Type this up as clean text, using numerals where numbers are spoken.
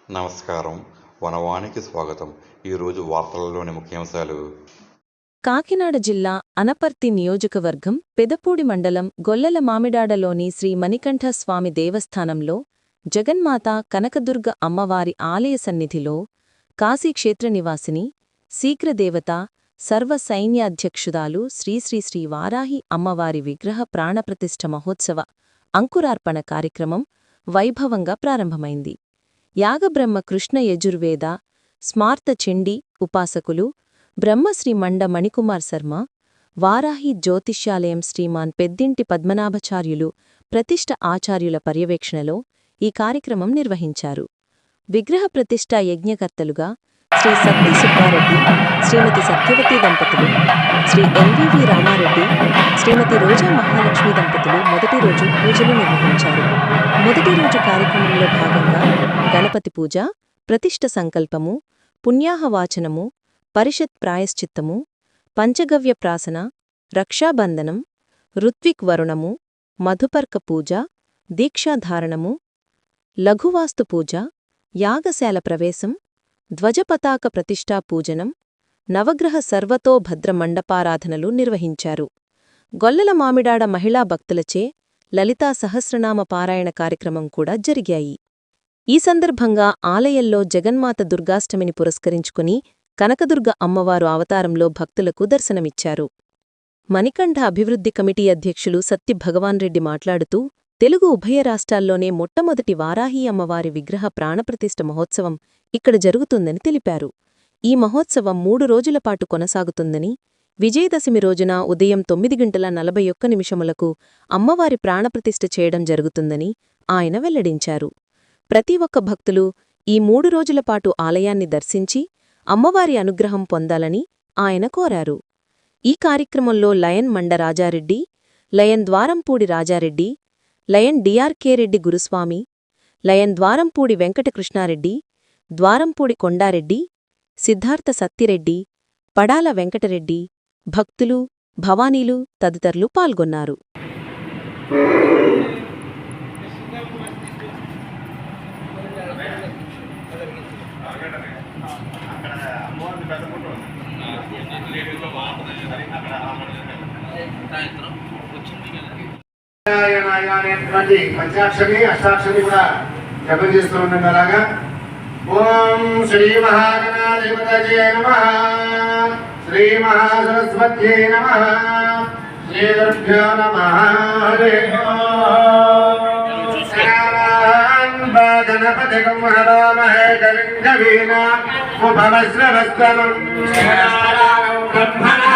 నమస్కారం. వనవానికి స్వాగతం. ఈరోజు వార్తలలోని ముఖ్యాంశాలు. కాకినాడ జిల్లా అనపర్తి నియోజకవర్గం పెదపూడి మండలం గొల్లల మామిడాడలోని శ్రీ మణికంఠ స్వామి దేవస్థానంలో జగన్మాత కనకదుర్గ అమ్మవారి ఆలయ సన్నిధిలో కాశీక్షేత్ర నివాసిని శీఘ్రదేవత సర్వ సైన్యాధ్యక్షురాలు శ్రీ వారాహి అమ్మవారి విగ్రహ ప్రాణప్రతిష్ఠ మహోత్సవ అంకురార్పణ కార్యక్రమం వైభవంగా ప్రారంభమైంది. యాగబ్రహ్మ కృష్ణ యజుర్వేద స్మార్త చండీ ఉపాసకులు బ్రహ్మశ్రీ మండ మణికుమార్ శర్మ, వారాహి జ్యోతిష్యాలయం శ్రీమాన్ పెద్దింటి పద్మనాభచార్యులు ప్రతిష్ఠ ఆచార్యుల పర్యవేక్షణలో ఈ కార్యక్రమం నిర్వహించారు. విగ్రహ ప్రతిష్ఠ యజ్ఞకర్తలుగా శ్రీ సత్య సుబ్బారెడ్డి, శ్రీమతి సత్యవతి దంపతులు, శ్రీ ఎల్వివి రామారెడ్డి, శ్రీమతి రోజా మహాలక్ష్మి దంపతులు మొదటి రోజు పూజలు నిర్వహించారు. మొదటి రోజు కార్యక్రమంలో భాగంగా గణపతి పూజ, ప్రతిష్ఠ సంకల్పము, పుణ్యాహవాచనము, పరిషత్ ప్రాయశ్చిత్తము, పంచగవ్య ప్రాసన, రక్షాబంధనం, ఋత్విక్ వరుణము, మధుపర్క పూజ, దీక్షాధారణము, లఘువాస్తు పూజ, యాగశాల ప్రవేశం, ధ్వజపతాక ప్రతిష్ఠా పూజనం, నవగ్రహ సర్వతో భద్ర మండపారాధనలు నిర్వహించారు. గొల్లల మామిడాడ మహిళా భక్తులచే లలితా సహస్రనామ పారాయణ కార్యక్రమం కూడా జరిగాయి. ఈ సందర్భంగా ఆలయంలో జగన్మాత దుర్గాష్టమిని పురస్కరించుకుని కనకదుర్గ అమ్మవారు అవతారంలో భక్తులకు దర్శనమిచ్చారు. మణికంఠ అభివృద్ధి కమిటీ అధ్యక్షులు సత్తి భగవాన్ రెడ్డి మాట్లాడుతూ, తెలుగు ఉభయ రాష్ట్రాల్లోనే మొట్టమొదటి వారాహి అమ్మవారి విగ్రహ ప్రాణప్రతిష్ఠ మహోత్సవం ఇక్కడ జరుగుతుందని తెలిపారు. ఈ మహోత్సవం 3 రోజులపాటు కొనసాగుతుందని, విజయదశమి రోజున ఉదయం 9:41 అమ్మవారి ప్రాణప్రతిష్ఠ చేయడం జరుగుతుందని ఆయన వెల్లడించారు. ప్రతి ఒక్క భక్తులు ఈ 3 రోజులపాటు ఆలయాన్ని దర్శించి అమ్మవారి అనుగ్రహం పొందాలని ఆయన కోరారు. ఈ కార్యక్రమంలో lion Manda Rajareddy, lion Dwarampudi Rajareddy, lion DRK Reddy Guruswamy, lion Dwarampudi Venkatakrishnareddy, Dwarampudi Kondareddy, Siddhartha Sattireddy, Padala Venkatareddy, భక్తులు, భవానీలు తదితరులు పాల్గొన్నారు. పంచాక్షరి అష్టాక్షరి కూడా జపం చేస్తూ ఉండండి. అలాగా ఓం శ్రీ మహాగణాధిపతయే నమః, శ్రీ మహాసరస్వత్యై నమః, శ్రీ గురుభ్యో నమః. హరి ఓం గణపతిగం హరామహే కవిం కవీనాముపమశ్రవస్తమం బ్రహ్మణా